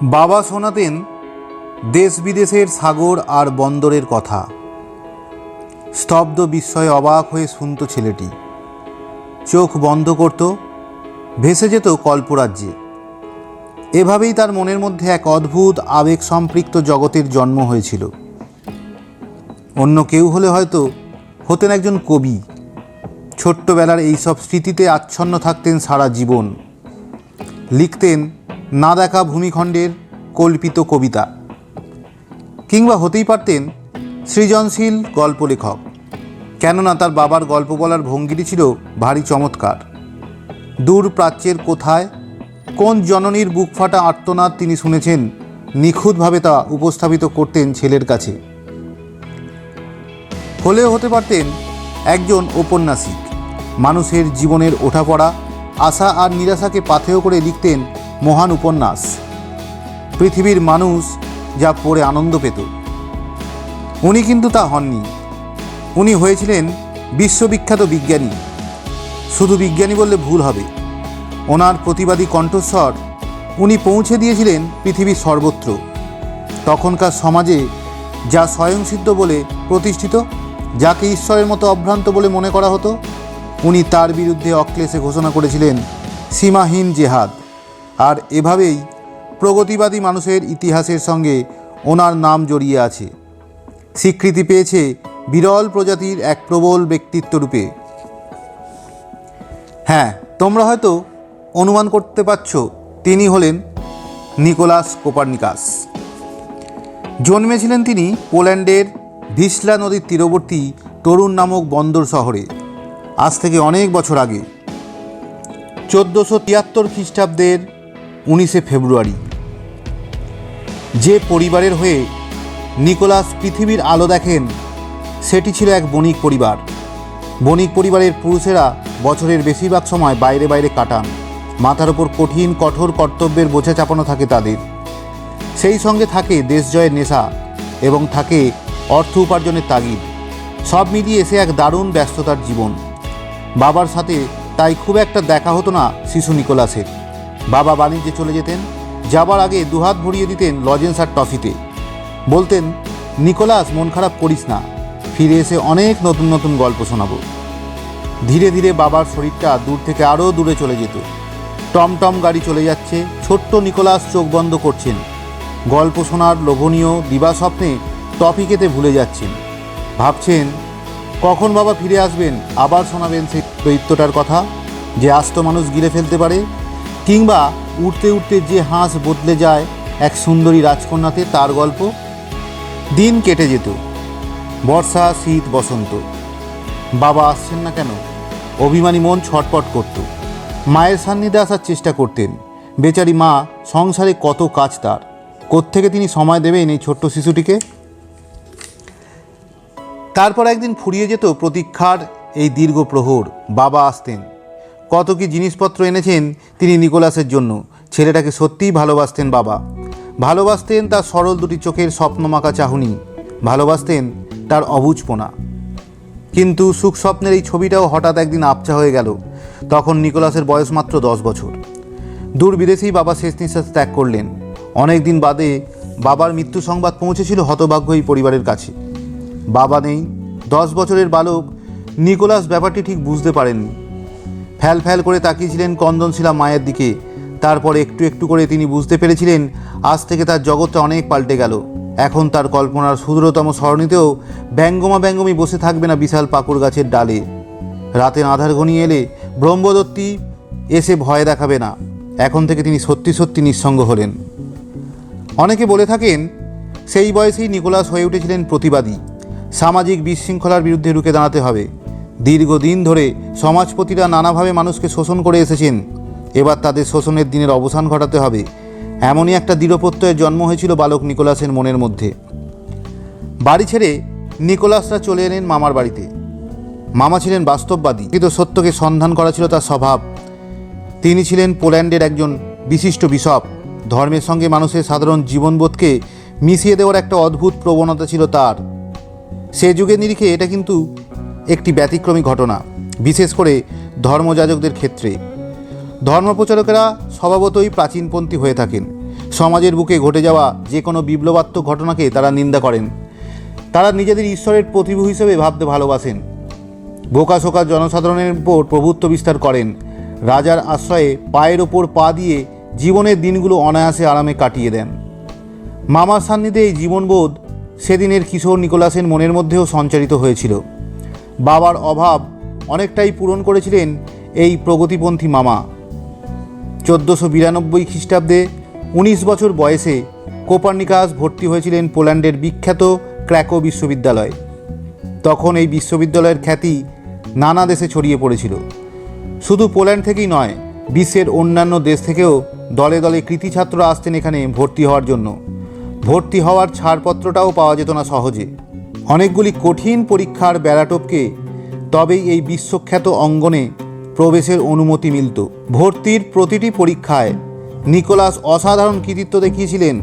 বাবা শোনাতেন দেশ বিদেশের সাগর আর বন্দরের কথা। স্তব্ধ বিস্ময়ে অবাক হয়ে শুনত ছেলেটি। চোখ বন্ধ করত, ভেসে যেত কল্পরাজ্যে। এভাবেই তার মনের মধ্যে এক অদ্ভুত আবেগ সম্পৃক্ত জগতের জন্ম হয়েছিল। অন্য কেউ হলে হয়তো হতেন একজন কবি। ছোট্টবেলার এইসব স্মৃতিতে আচ্ছন্ন থাকতেন সারা জীবন। লিখতেন না দেখা ভূমিখণ্ডের কল্পিত কবিতা, কিংবা হতেই পারতেন সৃজনশীল গল্প লেখক। কেননা তার বাবার গল্প বলার ভঙ্গিটি ছিল ভারী চমৎকার। দূর প্রাচ্যের কোথায় কোন জননীর বুক ফাটা আর্তনাদ তিনি শুনেছেন, নিখুঁতভাবে তা উপস্থাপিত করতেন ছেলের কাছে। হলেও হতে পারতেন একজন ঔপন্যাসিক। মানুষের জীবনের ওঠাপড়া, আশা আর নিরাশাকে পাথেয় করে লিখতেন মহান উপন্যাস। পৃথিবীর মানুষ যা পড়ে আনন্দ পেত। উনি কিন্তু তা হননি। উনি হয়েছিলেন বিশ্ববিখ্যাত বিজ্ঞানী। শুধু বিজ্ঞানী বললে ভুল হবে। ওনার প্রতিবাদী কণ্ঠস্বর উনি পৌঁছে দিয়েছিলেন পৃথিবীর সর্বত্র। তখনকার সমাজে যা স্বয়ংসিদ্ধ বলে প্রতিষ্ঠিত, যাকে ঈশ্বরের মতো অভ্রান্ত বলে মনে করা হতো, উনি তার বিরুদ্ধে অক্লেশে ঘোষণা করেছিলেন সীমাহীন জেহাদ। আর এভাবেই প্রগতিবাদী মানুষের ইতিহাসের সঙ্গে ওনার নাম জড়িয়ে আছে। স্বীকৃতি পেয়েছে বিরল প্রজাতির এক প্রবল ব্যক্তিত্বরূপে। হ্যাঁ, তোমরা হয়তো অনুমান করতে পারছ, তিনি হলেন নিকোলাস কোপার্নিকাস। জন্মেছিলেন তিনি পোল্যান্ডের ভিসলা নদীর তীরবর্তী তরুণ নামক বন্দর শহরে, আজ থেকে অনেক বছর আগে, 1473 খ্রিস্টাব্দের 19 ফেব্রুয়ারি। যে পরিবারের হয়ে নিকোলাস পৃথিবীর আলো দেখেন, সেটি ছিল এক বণিক পরিবার। বণিক পরিবারের পুরুষেরা বছরের বেশিরভাগ সময় বাইরে বাইরে কাটান। মাথার ওপর কঠিন কঠোর কর্তব্যের বোঝা চাপানো থাকে তাদের। সেই সঙ্গে থাকে দেশ জয়ের নেশা এবং থাকে অর্থ উপার্জনের তাগিদ। সব মিলিয়ে এসে এক দারুণ ব্যস্ততার জীবন। বাবার সাথে তাই খুব একটা দেখা হতো না শিশু নিকোলাসের। বাবা বাণিজ্যে চলে যেতেন। যাবার আগে দুহাত ভরিয়ে দিতেন লজেন্স আর টফিতে। বলতেন, নিকোলাস, মন খারাপ করিস না, ফিরে এসে অনেক নতুন নতুন গল্প শোনাবো। ধীরে ধীরে বাবার শরীরটা দূর থেকে আরও দূরে চলে যেত। টমটম গাড়ি চলে যাচ্ছে, ছোট্ট নিকোলাস চোখ বন্ধ করছেন। গল্প শোনার লোভনীয় দিবাস্বপ্নে টফি খেতে ভুলে যাচ্ছেন। ভাবছেন কখন বাবা ফিরে আসবেন, আবার শোনাবেন সেই দৈত্যটার কথা যে আস্ত মানুষ গিলে ফেলতে পারে, কিংবা উঠতে উঠতে যে হাঁস বদলে যায় এক সুন্দরী রাজকন্যাতে, তার গল্প। দিন কেটে যেত। বর্ষা, শীত, বসন্ত। বাবা আসছেন না কেন? অভিমানী মন ছটপট করত। মায়ের সান্নিধ্যে আসার চেষ্টা করতেন। বেচারি মা, সংসারে কত কাজ তার, কোত্থেকে তিনি সময় দেবেন এই ছোট্ট শিশুটিকে? তারপর একদিন ফুরিয়ে যেত প্রতীক্ষার এই দীর্ঘ প্রহর। বাবা আসতেন। কত কি জিনিসপত্র এনেছেন তিনি নিকোলাসের জন্য। ছেলেটাকে সত্যিই ভালোবাসতেন বাবা। ভালোবাসতেন তার সরল দুটি চোখের স্বপ্নমাখা চাহনি, ভালোবাসতেন তার অবুঝপনা। কিন্তু সুখ স্বপ্নের এই ছবিটাও হঠাৎ একদিন আবছা হয়ে গেল। তখন নিকোলাসের বয়স মাত্র 10 বছর। দূর বিদেশেই বাবা শেষ নিঃশ্বাস ত্যাগ করলেন। অনেক দিন বাদে বাবার মৃত্যু সংবাদ পৌঁছেছিল হতভাগ্য এই পরিবারের কাছে। বাবা নেই। 10 বছরের বালক নিকোলাস ব্যাপারটি ঠিক বুঝতে পারেননি। ফ্যাল ফ্যাল করে তাকিয়েছিলেন কন্দনশীলা মায়ের দিকে। তারপর একটু একটু করে তিনি বুঝতে পেরেছিলেন, আজ থেকে তার জগৎটা অনেক পাল্টে গেল। এখন তার কল্পনার ক্ষুদ্রতম সরণিতেও ব্যঙ্গমি বসে থাকবে না বিশাল পাকুড় গাছের ডালে। রাতে আঁধার ঘনিয়ে এলে ব্রহ্মদত্তী এসে ভয় দেখাবে না। এখন থেকে তিনি সত্যি সত্যি নিঃসঙ্গ হলেন। অনেকে বলে থাকেন, সেই বয়সেই নিকোলাস হয়ে উঠেছিলেন প্রতিবাদী। সামাজিক বিশৃঙ্খলার বিরুদ্ধে রুখে দাঁড়াতে হবে। দীর্ঘদিন ধরে সমাজপতিরা নানাভাবে মানুষকে শোষণ করে এসেছেন। এবার তাদের শোষণের দিনের অবসান ঘটাতে হবে। এমনই একটা দৃঢ়প্রত্যয়ের জন্ম হয়েছিল বালক নিকোলাসের মনের মধ্যে। বাড়ি ছেড়ে নিকোলাসরা চলে এলেন মামার বাড়িতে। মামা ছিলেন বাস্তববাদী, কিন্তু সত্যকে সন্ধান করা ছিল তার স্বভাব। তিনি ছিলেন পোল্যান্ডের একজন বিশিষ্ট বিশপ। ধর্মের সঙ্গে মানুষের সাধারণ জীবনবোধকে মিশিয়ে দেওয়ার একটা অদ্ভুত প্রবণতা ছিল তার। সে যুগের নিরিখে এটা কিন্তু একটি ব্যতিক্রমী ঘটনা, বিশেষ করে ধর্মযাজকদের ক্ষেত্রে। ধর্মপ্রচারকেরা স্বভাবতই প্রাচীনপন্থী হয়ে থাকেন। সমাজের বুকে ঘটে যাওয়া যে কোনো বিপ্লবাত্মক ঘটনাকে তারা নিন্দা করেন। তারা নিজেদের ঈশ্বরের প্রতিভু হিসেবে ভাবতে ভালোবাসেন। বোকাশোকা জনসাধারণের উপর প্রভুত্ব বিস্তার করেন। রাজার আশ্রয়ে পায়ের ওপর পা দিয়ে জীবনের দিনগুলো অনায়াসে আরামে কাটিয়ে দেন। মামার সান্নিধ্যে এই জীবনবোধ সেদিনের কিশোর নিকোলাসের মনের মধ্যেও সঞ্চারিত হয়েছিল। বাবার অভাব অনেকটাই পূরণ করেছিলেন এই প্রগতিপন্থী মামা। 1492 খ্রিস্টাব্দে 19 বছর বয়সে কোপার্নিকাস ভর্তি হয়েছিলেন পোল্যান্ডের বিখ্যাত ক্র্যাকো বিশ্ববিদ্যালয়। তখন এই বিশ্ববিদ্যালয়ের খ্যাতি নানা দেশে ছড়িয়ে পড়েছিল। শুধু পোল্যান্ড থেকেই নয়, বিশ্বের অন্যান্য দেশ থেকেও দলে দলে কৃতী ছাত্ররা আসতেন এখানে ভর্তি হওয়ার জন্য। ভর্তি হওয়ার ছাড়পত্রটাও পাওয়া যেত না সহজে। অনেকগুলি কঠিন পরীক্ষার বেড়া টপকে তবেই এই বিশ্বখ্যাত অঙ্গনে প্রবেশের অনুমতি মিলত। ভর্তির প্রতিটি পরীক্ষায় নিকোলাস অসাধারণ কৃতিত্ব দেখিয়েছিলেন।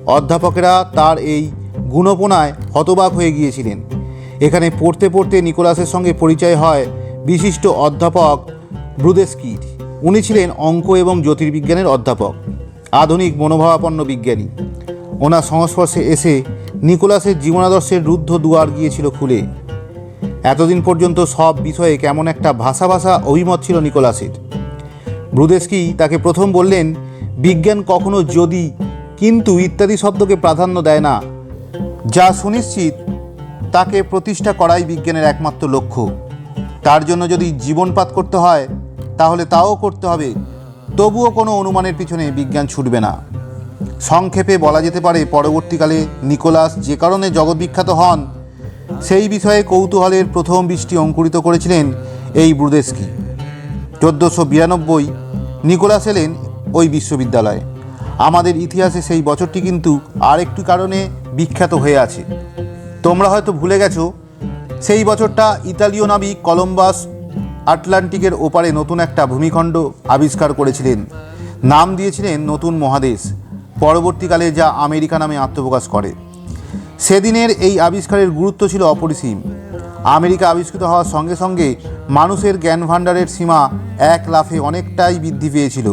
অধ্যাপকেরা তার এই গুণপনায় হতবাক হয়ে গিয়েছিলেন। এখানে পড়তে পড়তে নিকোলাসের সঙ্গে পরিচয় হয় বিশিষ্ট অধ্যাপক ব্রুদেস্কির। উনি ছিলেন অঙ্ক এবং জ্যোতির্বিজ্ঞানের অধ্যাপক, আধুনিক মনোভাবাপন্ন বিজ্ঞানী। ওনার সংস্পর্শে এসে নিকোলাসের জীবনাদর্শের রুদ্ধ দুয়ার গিয়েছিল খুলে। এতদিন পর্যন্ত সব বিষয়ে কেমন একটা ভাষা ভাষা অভিমত ছিল নিকোলাসের। ব্রুদেস্কি তাকে প্রথম বললেন, বিজ্ঞান কখনো যদি, কিন্তু ইত্যাদি শব্দকে প্রাধান্য দেয় না। যা সুনিশ্চিত তাকে প্রতিষ্ঠা করাই বিজ্ঞানের একমাত্র লক্ষ্য। তার জন্য যদি জীবনপাত করতে হয় তাহলে তাও করতে হবে, তবুও কোনো অনুমানের পিছনে বিজ্ঞান ছুটবে না। সংক্ষেপে বলা যেতে পারে, পরবর্তীকালে নিকোলাস যে কারণে জগৎবিখ্যাত হন সেই বিষয়ে কৌতূহলের প্রথম বৃষ্টি অঙ্কুরিত করেছিলেন এই ব্রুদেস্কি। 1492 নিকোলাস এলেন ওই বিশ্ববিদ্যালয়ে। আমাদের ইতিহাসে সেই বছরটি কিন্তু আরেকটি কারণে বিখ্যাত হয়ে আছে। তোমরা হয়তো ভুলে গেছো, সেই বছরটা ইতালীয় নাবিক কলম্বাস আটলান্টিকের ওপারে নতুন একটা ভূমিখণ্ড আবিষ্কার করেছিলেন। নাম দিয়েছিলেন নতুন মহাদেশ, পরবর্তীকালে যা আমেরিকা নামে আত্মপ্রকাশ করে। সেদিনের এই আবিষ্কারের গুরুত্ব ছিল অপরিসীম। আমেরিকা আবিষ্কৃত হওয়ার সঙ্গে সঙ্গে মানুষের জ্ঞান ভাণ্ডারের সীমা এক লাফে অনেকটাই বৃদ্ধি পেয়েছিল।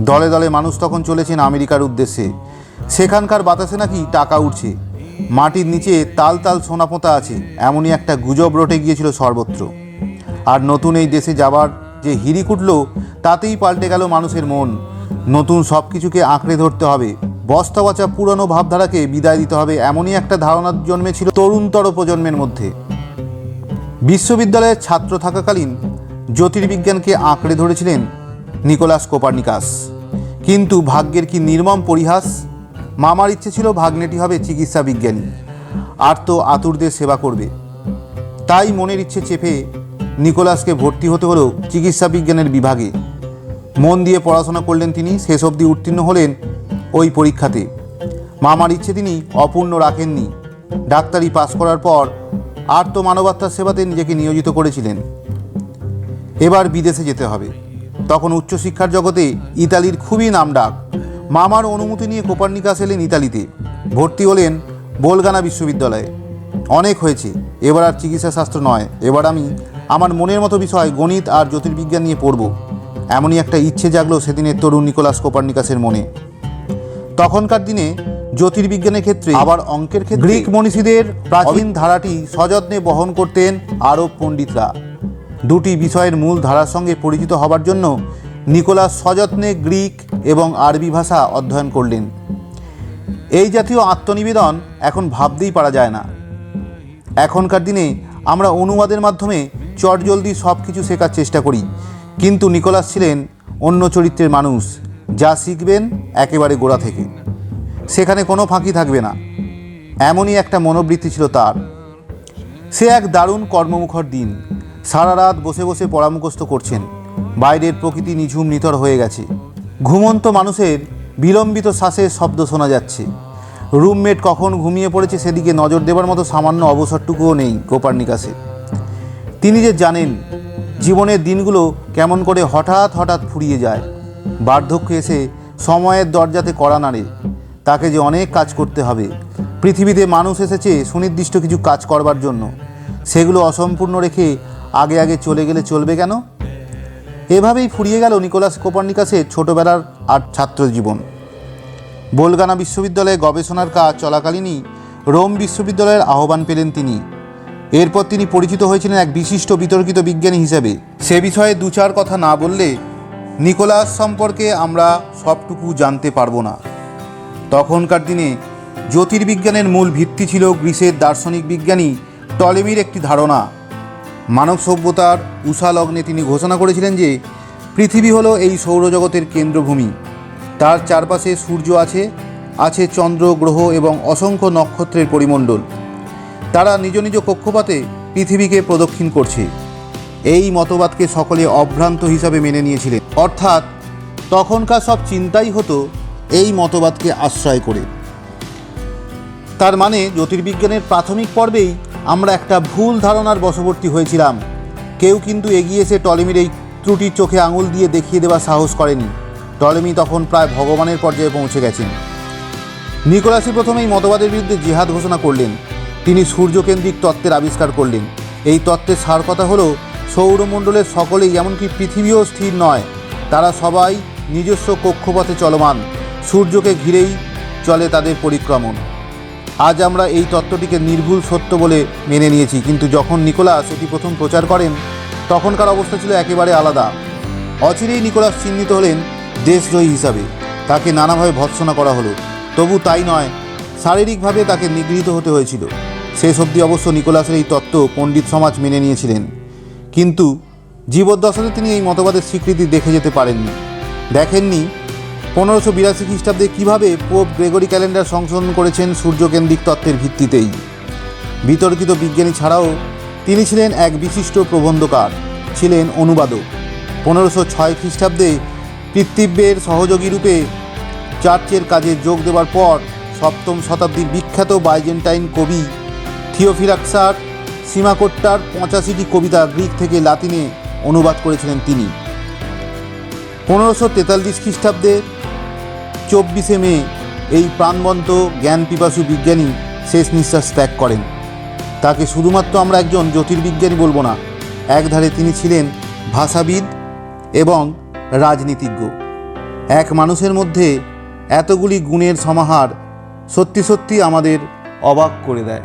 দলে দলে মানুষ তখন চলেছেন আমেরিকার উদ্দেশ্যে। সেখানকার বাতাসে নাকি টাকা উঠছে, মাটির নিচে তাল তাল সোনা পোঁতা আছে, এমনই একটা গুজব রটে গিয়েছিল সর্বত্র। আর নতুন এই দেশে যাবার যে হিড়িক উঠল, তাতেই পাল্টে গেল মানুষের মন। নতুন সব কিছুকে আঁকড়ে ধরতে হবে, বস্তা বাঁচা পুরনো ভাবধারাকে বিদায় দিতে হবে, এমনই একটা ধারণা জন্মেছিল তরুণতর প্রজন্মের মধ্যে। বিশ্ববিদ্যালয়ের ছাত্র থাকাকালীন জ্যোতির্বিজ্ঞানকে আঁকড়ে ধরেছিলেন নিকোলাস কোপার্নিকাস। কিন্তু ভাগ্যের কি নির্মম পরিহাস! মামার ইচ্ছে ছিল ভাগ্নেটি হবে চিকিৎসা বিজ্ঞানী, আর তো আতুরদের সেবা করবে। তাই মনের ইচ্ছে চেপে নিকোলাসকে ভর্তি হতে হলো চিকিৎসা বিজ্ঞানের বিভাগে। মন দিয়ে পড়াশোনা করলেন তিনি, শেষ অবধি উত্তীর্ণ হলেন ওই পরীক্ষাতে। মামার ইচ্ছে তিনি অপূর্ণ রাখেননি। ডাক্তারি পাশ করার পর আর তো মানবাত্মার সেবাতে নিজেকে নিয়োজিত করেছিলেন। এবার বিদেশে যেতে হবে। তখন উচ্চশিক্ষার জগতে ইতালির খুবই নামডাক। মামার অনুমতি নিয়ে কোপার্নিকাস এলেন ইতালিতে। ভর্তি হলেন বোলগানা বিশ্ববিদ্যালয়ে। অনেক হয়েছে, এবার আর চিকিৎসা শাস্ত্র নয়, এবার আমি আমার মনের মতো বিষয় গণিত আর জ্যোতির্বিজ্ঞান নিয়ে পড়ব, এমনই একটা ইচ্ছে জাগলো সেদিনের তরুণ নিকোলাস কোপার্নিকাসের মনে। তখনকার দিনে জ্যোতির্বিজ্ঞানের ক্ষেত্রে আবার অঙ্কের ক্ষেত্রে গ্রিক মনীষীদের প্রাচীন ধারাটি সযত্নে বহন করতেন আরব পণ্ডিতরা। দুটি বিষয়ের মূল ধারার সঙ্গে পরিচিত হবার জন্য নিকোলাস সযত্নে গ্রিক এবং আরবি ভাষা অধ্যয়ন করলেন। এই জাতীয় আত্মনিবেদন এখন ভাবতেই পারা যায় না। এখনকার দিনে আমরা অনুবাদের মাধ্যমে চটজলদি সব কিছু শেখার চেষ্টা করি, কিন্তু নিকোলাস ছিলেন অন্য চরিত্রের মানুষ। যা শিখবেন একেবারে গোড়া থেকে, সেখানে কোনো ফাঁকি থাকবে না, এমনই একটা মনোবৃত্তি ছিল তার। সে এক দারুণ কর্মমুখর দিন। সারা রাত বসে বসে পড়া মুখস্থ করছেন। বাইরের প্রকৃতি নিঝুম নিথর হয়ে গেছে। ঘুমন্ত মানুষের বিলম্বিত শ্বাসের শব্দ শোনা যাচ্ছে। রুমমেট কখন ঘুমিয়ে পড়েছে সেদিকে নজর দেবার মতো সামান্য অবসরটুকুও নেই কোপার্নিকাসে। তিনি যে জানেন জীবনের দিনগুলো কেমন করে হঠাৎ হঠাৎ ফুরিয়ে যায়। বার্ধক্য এসে সময়ের দরজাতে কড়া নাড়ে। তাকে যে অনেক কাজ করতে হবে। পৃথিবীতে মানুষ এসেছে সুনির্দিষ্ট কিছু কাজ করবার জন্য, সেগুলো অসম্পূর্ণ রেখে আগে আগে চলে গেলে চলবে কেন? এভাবেই ফুরিয়ে গেল নিকোলাস কোপার্নিকাসের ছোটোবেলার আর ছাত্র জীবন। বোলগানা বিশ্ববিদ্যালয়ে গবেষণার কাজ চলাকালীনই রোম বিশ্ববিদ্যালয়ের আহ্বান পেলেন তিনি। এরপর তিনি পরিচিত হয়েছিলেন এক বিশিষ্ট বিতর্কিত বিজ্ঞানী হিসেবে। সে বিষয়ে দু চার কথা না বললে নিকোলাস সম্পর্কে আমরা সবটুকু জানতে পারবো না। তখনকার দিনে জ্যোতির্বিজ্ঞানের মূল ভিত্তি ছিল গ্রিসের দার্শনিক বিজ্ঞানী টলেমির একটি ধারণা। মানব সভ্যতার উষা লগ্নে তিনি ঘোষণা করেছিলেন যে পৃথিবী হলো এই সৌরজগতের কেন্দ্রভূমি। তার চারপাশে সূর্য আছে, আছে চন্দ্র, গ্রহ এবং অসংখ্য নক্ষত্রের পরিমণ্ডল। তারা নিজ নিজ কক্ষপথে পৃথিবীকে প্রদক্ষিণ করছে। এই মতবাদকে সকলে অভ্রান্ত হিসাবে মেনে নিয়েছিলেন, অর্থাৎ তখনকার সব চিন্তাই হতো এই মতবাদকে আশ্রয় করে। তার মানে জ্যোতির্বিজ্ঞানের প্রাথমিক পর্বেই আমরা একটা ভুল ধারণার বশবর্তী হয়েছিলাম। কেউ কিন্তু এগিয়ে এসে টলেমির এই ত্রুটির চোখে আঙুল দিয়ে দেখিয়ে দেওয়ার সাহস করেনি। টলেমি তখন প্রায় ভগবানের পর্যায়ে পৌঁছে গেছেন। নিকোলাসই প্রথমে এই মতবাদের বিরুদ্ধে জিহাদ ঘোষণা করলেন। তিনি সূর্যকেন্দ্রিক তত্ত্বের আবিষ্কার করলেন। এই তত্ত্বের সার কথা হলো সৌরমণ্ডলের সকলেই, এমনকি পৃথিবীও স্থির নয়। তারা সবাই নিজস্ব কক্ষপথে চলমান, সূর্যকে ঘিরেই চলে তাদের পরিক্রমণ। আজ আমরা এই তত্ত্বটিকে নির্ভুল সত্য বলে মেনে নিয়েছি, কিন্তু যখন নিকোলাস এটি প্রথম প্রচার করেন তখনকার অবস্থা ছিল একেবারে আলাদা। অচিরেই নিকোলাস চিহ্নিত হলেন দেশদ্রোহী হিসাবে। তাকে নানাভাবে ভৎসনা করা হলো। তবু তাই নয়, শারীরিকভাবে তাকে নিগৃহীত হতে হয়েছিল। শেষ অবধি অবশ্য নিকোলাসের এই তত্ত্ব পণ্ডিত সমাজ মেনে নিয়েছিলেন, কিন্তু জীবদ্দশাতে তিনি এই মতবাদের স্বীকৃতি দেখে যেতে পারেননি। দেখেননি 1582 খ্রিস্টাব্দে কীভাবে পোপ গ্রেগরি ক্যালেন্ডার সংশোধন করেছেন সূর্যকেন্দ্রিক তত্ত্বের ভিত্তিতেই। বিতর্কিত বিজ্ঞানী ছাড়াও তিনি ছিলেন এক বিশিষ্ট প্রবন্ধকার, ছিলেন অনুবাদক। 1506 খ্রিস্টাব্দে পিতৃব্যের সহযোগী রূপে চার্চের কাজে যোগ দেওয়ার পর 7ম শতাব্দীর বিখ্যাত বাইজেন্টাইন কবি থিওফিলাক্সার সীমাকোট্টার 85টি কবিতা গ্রিক থেকে লাতিনে অনুবাদ করেছিলেন তিনি। 1543 খ্রিস্টাব্দে 24শে মে এই প্রাণবন্ত জ্ঞান পিপাসু বিজ্ঞানী শেষ নিঃশ্বাস ত্যাগ করেন। তাকে শুধুমাত্র আমরা একজন জ্যোতির্বিজ্ঞানী বলবো না, একধারে তিনি ছিলেন ভাষাবিদ এবং রাজনীতিজ্ঞ। এক মানুষের মধ্যে এতগুলি গুণের সমাহার সত্যি সত্যি আমাদের অবাক করে দেয়।